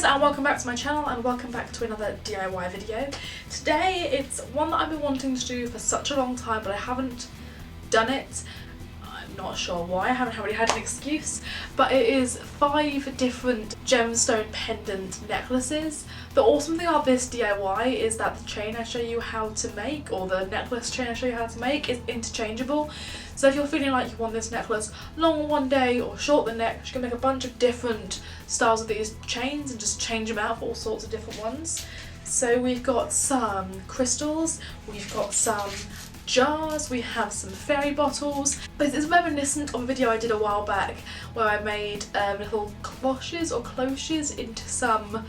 guys, and welcome back to my channel and welcome back to another DIY video. Today it's one that I've been wanting to do for such a long time, but I haven't done it. I'm not sure why, I haven't really had an excuse, but it is 5 different gemstone pendant necklaces. The awesome thing about this DIY is that the chain I show you how to make, or the necklace chain I show you how to make, is interchangeable. So if you're feeling like you want this necklace long one day or short the next, you can make a bunch of different styles of these chains and just change them out for all sorts of different ones. So we've got some crystals, we've got some jars, we have some fairy bottles. This is reminiscent of a video I did a while back where I made little cloches into some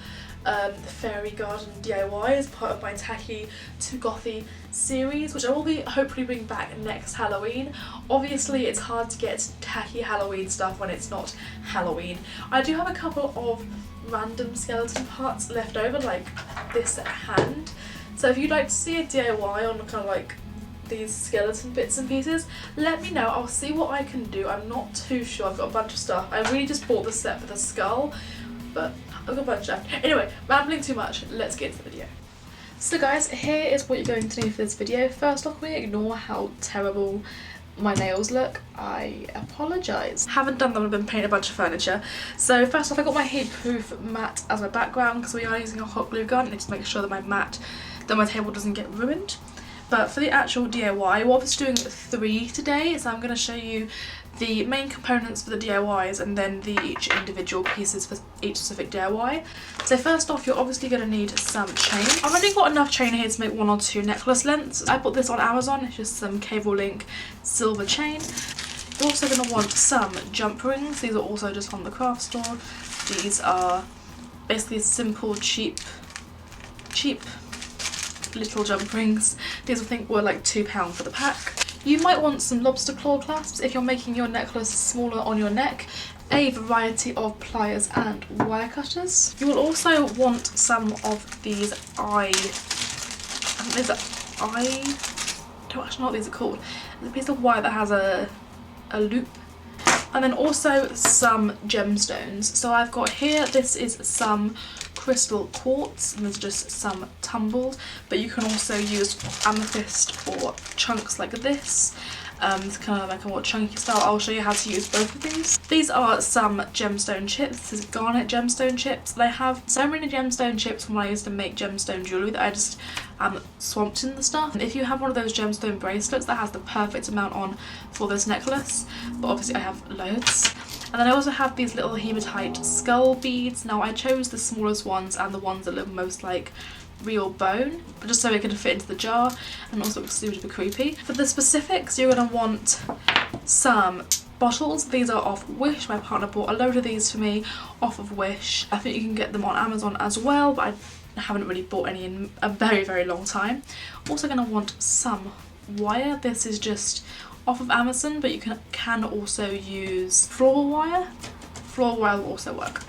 fairy garden DIY as part of my tacky to gothy series, which I will be hopefully bring back next Halloween. Obviously it's hard to get tacky Halloween stuff when it's not Halloween. I do have a couple of random skeleton parts left over, like this hand, so if you'd like to see a DIY on kind of like these skeleton bits and pieces, let me know. I'll see what I can do. I'm not too sure. I've got a bunch of stuff. I really just bought the set for the skull, but I've got a bunch left. Anyway, rambling too much, let's get into the video. So guys, here is what you're going to need for this video. First off, we ignore how terrible my nails look. I apologise. Haven't done them, I've been painting a bunch of furniture. So first off, I got my heat proof mat as my background because we are using a hot glue gun. I need to make sure that my table doesn't get ruined. But for the actual DIY, we're obviously doing 3 today, so I'm going to show you the main components for the DIYs and then each individual pieces for each specific DIY. So first off, you're obviously going to need some chain. I've already got enough chain here to make 1 or 2 necklace lengths. I bought this on Amazon. It's just some cable link silver chain. You're also going to want some jump rings. These are also just from the craft store. These are basically simple, cheap little jump rings. These I think were like £2 for the pack. You might want some lobster claw clasps if you're making your necklace smaller on your neck, a variety of pliers and wire cutters. You will also want some of these I don't actually know what these are called. There's a piece of wire that has a loop. And then also some gemstones. So I've got here, this is some crystal quartz, and there's just some tumbled, but you can also use amethyst for chunks like this. It's kind of like a more chunky style. I'll show you how to use both of these. These are some gemstone chips. This is garnet gemstone chips. They have so many gemstone chips from when I used to make gemstone jewellery that I just swamped in the stuff. And if you have one of those gemstone bracelets, that has the perfect amount on for this necklace, but obviously I have loads. And then I also have these little hematite skull beads. Now I chose the smallest ones and the ones that look most like real bone, but just so it can fit into the jar and also looks super creepy. For the specifics, you're going to want some bottles. These are off Wish. My partner bought a load of these for me off of Wish. I think you can get them on Amazon as well, but I haven't really bought any in a very long time. Also going to want some wire. This is just off of Amazon, but you can also use floral wire. Floral wire will also work.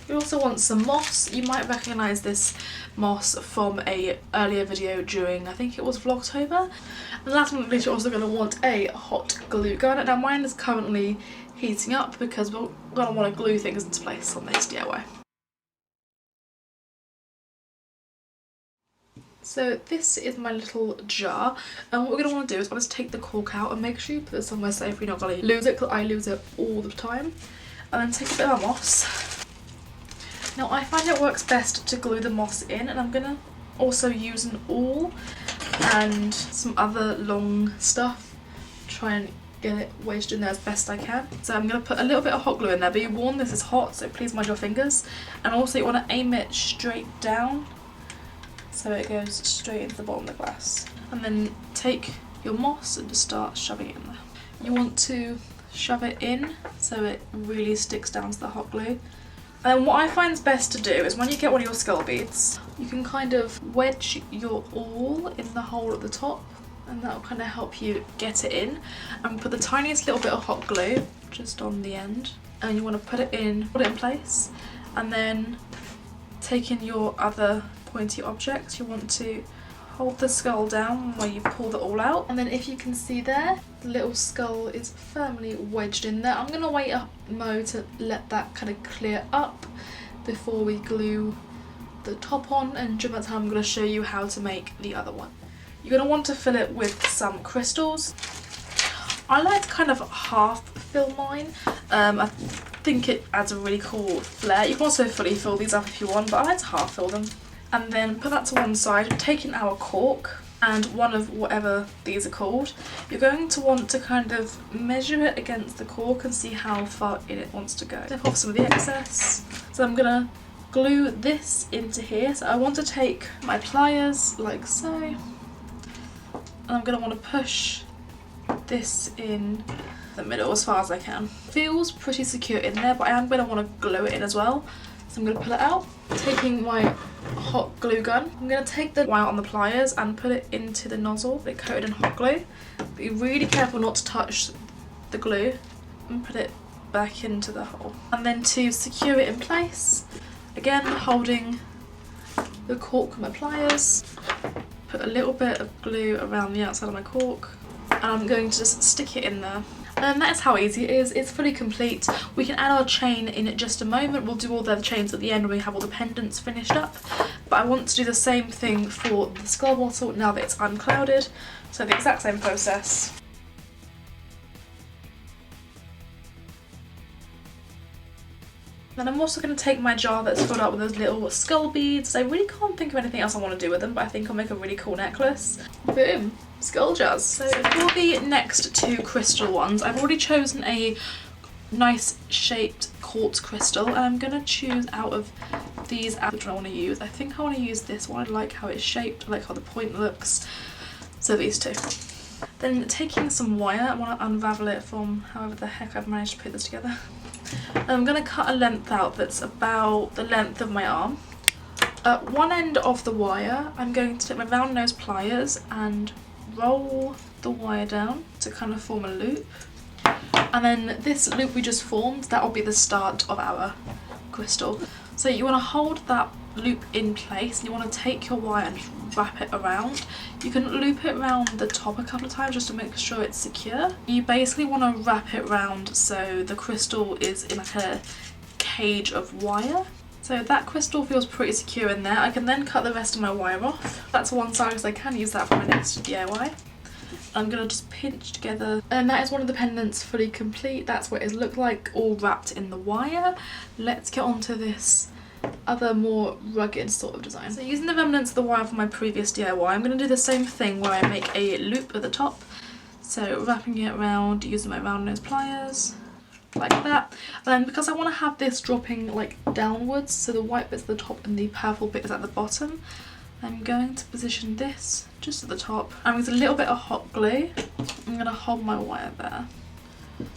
You also want some moss. You might recognise this moss from a earlier video during, I think it was Vlogtober. And last but not least, you're also going to want a hot glue gun. Now mine is currently heating up because we're going to want to glue things into place on this DIY. So this is my little jar, and what we're going to want to do is I'll just take the cork out and make sure you put it somewhere safe. You're not going to lose it, because I lose it all the time. And then take a bit of moss. Now I find it works best to glue the moss in, and I'm going to also use an awl and some other long stuff. Try and get it wedged in there as best I can. So I'm going to put a little bit of hot glue in there, but you warn this is hot, so please mind your fingers. And also you want to aim it straight down, so it goes straight into the bottom of the glass. And then take your moss and just start shoving it in there. You want to shove it in so it really sticks down to the hot glue. And what I find is best to do is when you get one of your skull beads, you can kind of wedge your awl in the hole at the top, and that will kind of help you get it in. And put the tiniest little bit of hot glue just on the end, and you want to put it in place, and then taking your other pointy object, you want to hold the skull down where you pull it all out, and then if you can see there, the little skull is firmly wedged in there. I'm going to wait a mo to let that kind of clear up, before we glue the top on, and during that time I'm going to show you how to make the other one. You're going to want to fill it with some crystals. I like to kind of half fill mine. I think it adds a really cool flair. You can also fully fill these up if you want, but I like to half fill them. And then put that to one side. We're taking our cork and one of whatever these are called. You're going to want to kind of measure it against the cork and see how far in it wants to go. Snip off some of the excess. So I'm gonna glue this into here. So I want to take my pliers like so, and I'm gonna want to push this in the middle as far as I can. Feels pretty secure in there, but I am gonna want to glue it in as well. So I'm gonna pull it out. Taking my hot glue gun, I'm gonna take the wire on the pliers and put it into the nozzle, but coated in hot glue. Be really careful not to touch the glue and put it back into the hole. And then to secure it in place, again holding the cork with my pliers, put a little bit of glue around the outside of my cork, and I'm going to just stick it in there. And that is how easy it is. It's fully complete. We can add our chain in just a moment. We'll do all the chains at the end when we have all the pendants finished up. But I want to do the same thing for the skull bottle now that it's unclouded. So the exact same process. Then I'm also going to take my jar that's filled up with those little skull beads. I really can't think of anything else I want to do with them, but I think I'll make a really cool necklace. Boom! Skull jars. So for the next two crystal ones, I've already chosen a nice shaped quartz crystal, and I'm going to choose out of these which I want to use. I think I want to use this one. I like how it's shaped, I like how the point looks. So these two. Then taking some wire, I want to unravel it from however the heck I've managed to put this together. I'm going to cut a length out that's about the length of my arm. At one end of the wire, I'm going to take my round nose pliers and roll the wire down to kind of form a loop. And then this loop we just formed, that will be the start of our crystal. So you want to hold that loop in place, and you want to take your wire and wrap it around. You can loop it around the top a couple of times just to make sure it's secure. You basically want to wrap it round so the crystal is in like a cage of wire. So that crystal feels pretty secure in there. I can then cut the rest of my wire off. That's one side because I can use that for my next DIY. I'm going to just pinch together, and that is one of the pendants fully complete. That's what it looks like, all wrapped in the wire. Let's get on to this other more rugged sort of design. So using the remnants of the wire from my previous DIY, I'm going to do the same thing where I make a loop at the top. So wrapping it around using my round nose pliers like that. And then because I want to have this dropping like downwards, so the white bit's at the top and the purple bit is at the bottom, I'm going to position this just at the top, and with a little bit of hot glue I'm going to hold my wire there.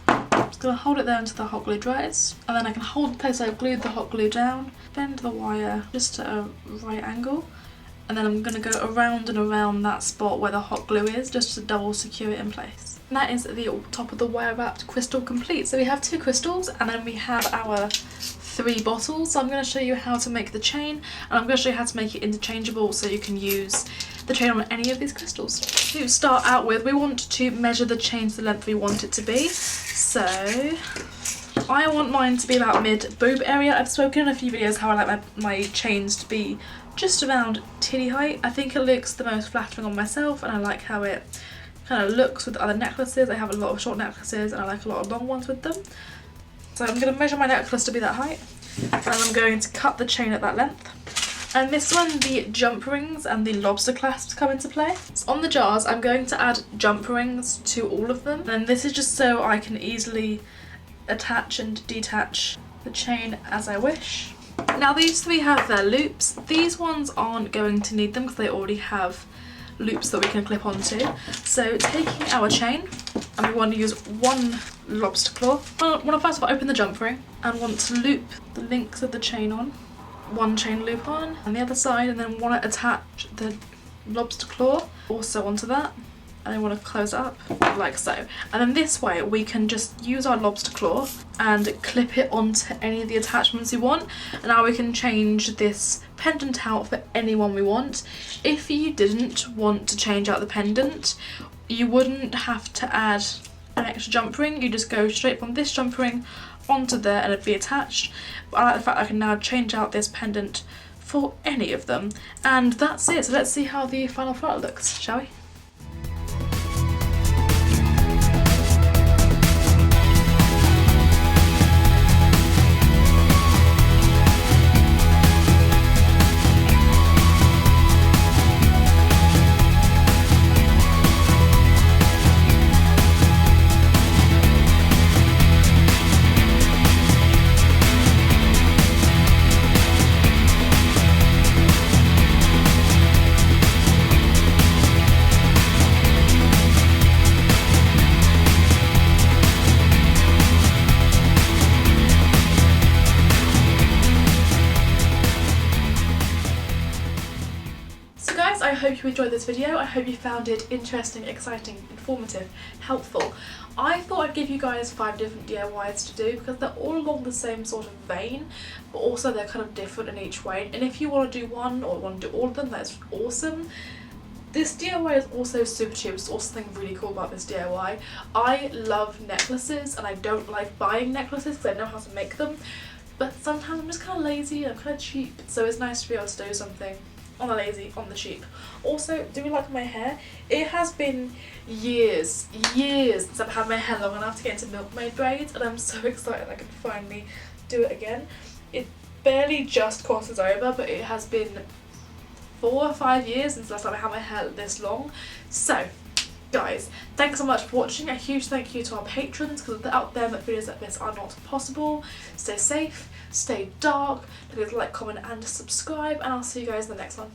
I'm just going to hold it there until the hot glue dries, and then I can hold the place I've glued the hot glue down, bend the wire just at a right angle, and then I'm going to go around and around that spot where the hot glue is just to double secure it in place. And that is the top of the wire wrapped crystal complete. So we have two crystals, and then we have our 3 bottles. So I'm going to show you how to make the chain, and I'm going to show you how to make it interchangeable so you can use the chain on any of these crystals. To start out with, we want to measure the chain to the length we want it to be. So I want mine to be about mid boob area. I've spoken in a few videos how I like my chains to be just around titty height. I think it looks the most flattering on myself, and I like how it kind of looks with other necklaces. I have a lot of short necklaces and I like a lot of long ones with them. So I'm going to measure my necklace to be that height, and I'm going to cut the chain at that length. And this one, the jump rings and the lobster clasps come into play. So on the jars, I'm going to add jump rings to all of them, and this is just so I can easily attach and detach the chain as I wish. Now these 3 have their loops. These ones aren't going to need them because they already have loops that we can clip onto. So taking our chain, and we want to use 1 lobster claw. I want to first of all open the jump ring and want to loop the links of the chain on. 1 chain loop on the other side, and then want to attach the lobster claw also onto that, and I want to close it up like so. And then this way we can just use our lobster claw and clip it onto any of the attachments we want, and now we can change this pendant out for anyone we want. If you didn't want to change out the pendant, you wouldn't have to add an extra jump ring. You just go straight from this jump ring onto there and it'd be attached. But I like the fact I can now change out this pendant for any of them. And that's it. So let's see how the final product looks, shall we? I hope you enjoyed this video. I hope you found it interesting, exciting, informative, helpful. I thought I'd give you guys 5 different DIYs to do because they're all along the same sort of vein, but also they're kind of different in each way. And if you want to do one or want to do all of them, that's awesome. This DIY is also super cheap. It's also something really cool about this DIY. I love necklaces and I don't like buying necklaces because I know how to make them, but sometimes I'm just kind of lazy and I'm kind of cheap, so it's nice to be able to do something on the lazy, on the cheap. Also, do you like my hair? It has been years since I've had my hair long enough to get into milkmaid braids, and I'm so excited I can finally do it again. It barely just crosses over, but it has been 4 or 5 years since last time I had my hair this long. So guys, thanks so much for watching. A huge thank you to our patrons, because without them videos like this are not possible. Stay safe, stay dark, don't forget to like, comment and subscribe, and I'll see you guys in the next one.